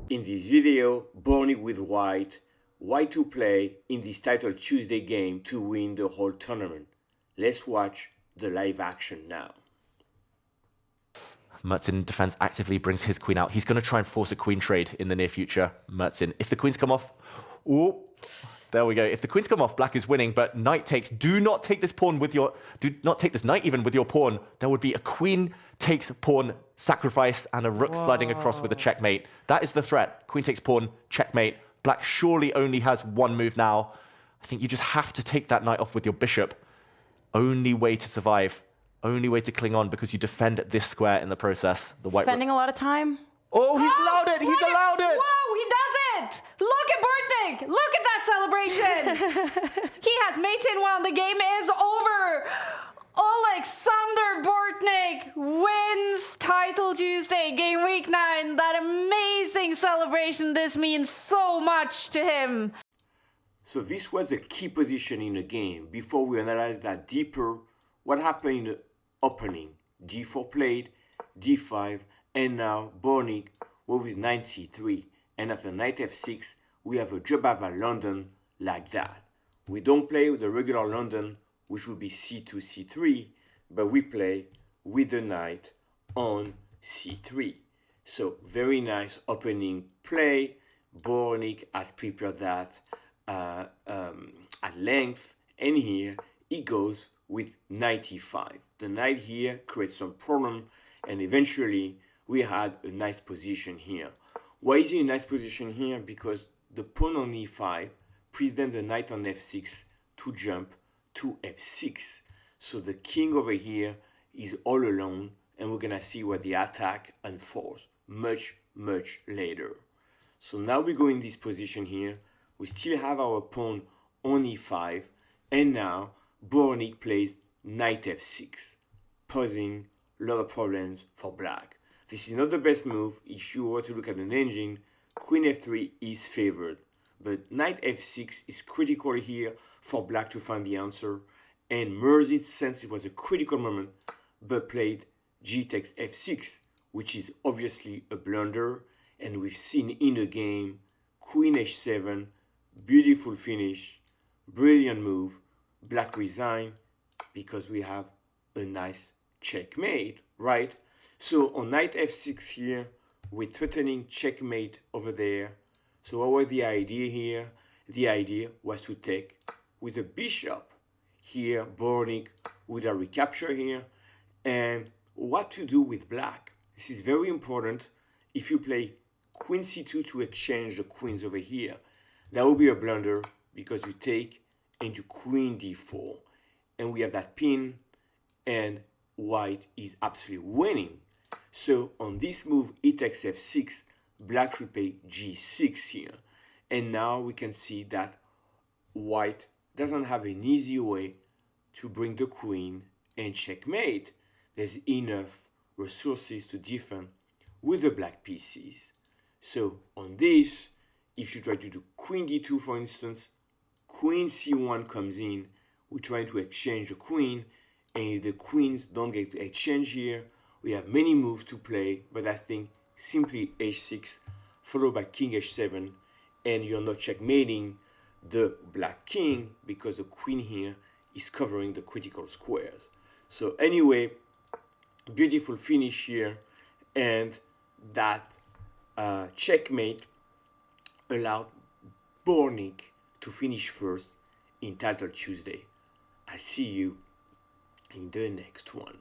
In this video, Bortnyk with white to play in this title Tuesday game to win the whole tournament. Let's watch the live action now. Murzin defends actively, brings his queen out. He's going to try and force a queen trade in the near future. Murzin, if the queens come off, oh, there we go. If the queens come off, black is winning, but knight takes. Do not take this pawn with your, do not take this knight even with your pawn. There would be a queen takes pawn sacrifice and a rook sliding across with a checkmate. That is the threat. Queen takes pawn, checkmate. Black surely only has one move now. I think you just have to take that knight off with your bishop. Only way to survive. Only way to cling on because you defend this square in the process. The white spending a lot of time. Oh, he's allowed it! He's allowed it! Whoa, he does it! Look at Bortnyk! Look at that celebration! He has mated one. The game is over. Alexander Bortnyk wins Title Tuesday, Game Week 9. That amazing celebration. This means so much to him. So this was a key position in the game. Before we analyze that deeper, what happened in the opening? d4 played, d5, and now Bortnyk went with knight c3. And after knight f6, we have a Jobava London like that. We don't play with the regular London, which would be c2, c3, but we play with the knight on c3. So very nice opening play. Bortnyk has prepared that at length, and here he goes with knight e5. The knight here creates some problem, and eventually we had a nice position here. Why is he in a nice position here? Because the pawn on e5 prevents the knight on f6 to jump to f6. So the king over here is all alone, and we're gonna see where the attack unfolds much later. So now we go in this position here. We still have our pawn on e5, and now Bortnyk plays knight f6, posing a lot of problems for black. This is not the best move. If you were to look at an engine, queen f3 is favored, but knight f6 is critical here for black to find the answer, and Murzin sensed it was a critical moment, but played g takes f6, which is obviously a blunder, and we've seen in the game queen h7, beautiful finish, brilliant move. Black resign because we have a nice checkmate, right? So on knight f6 here, we're threatening checkmate over there. So what was the idea here? The idea was to take with a bishop here, Bortnyk with a recapture here, and what to do with black. This is very important. If you play queen c2 to exchange the queens over here, that would be a blunder because you take into queen d4, and we have that pin, and white is absolutely winning. So on this move, e takes f6, black should play g6 here, and now we can see that white doesn't have an easy way to bring the queen and checkmate. There's enough resources to defend with the black pieces. So on this, if you try to do queen d2, for instance, queen c1 comes in, we're trying to exchange the queen, and if the queens don't get exchanged here, we have many moves to play, but I think simply h6 followed by king h7, and you're not checkmating the black king because the queen here is covering the critical squares. So anyway, beautiful finish here, and that checkmate allowed Bortnyk to finish first in Title Tuesday. I see you in the next one.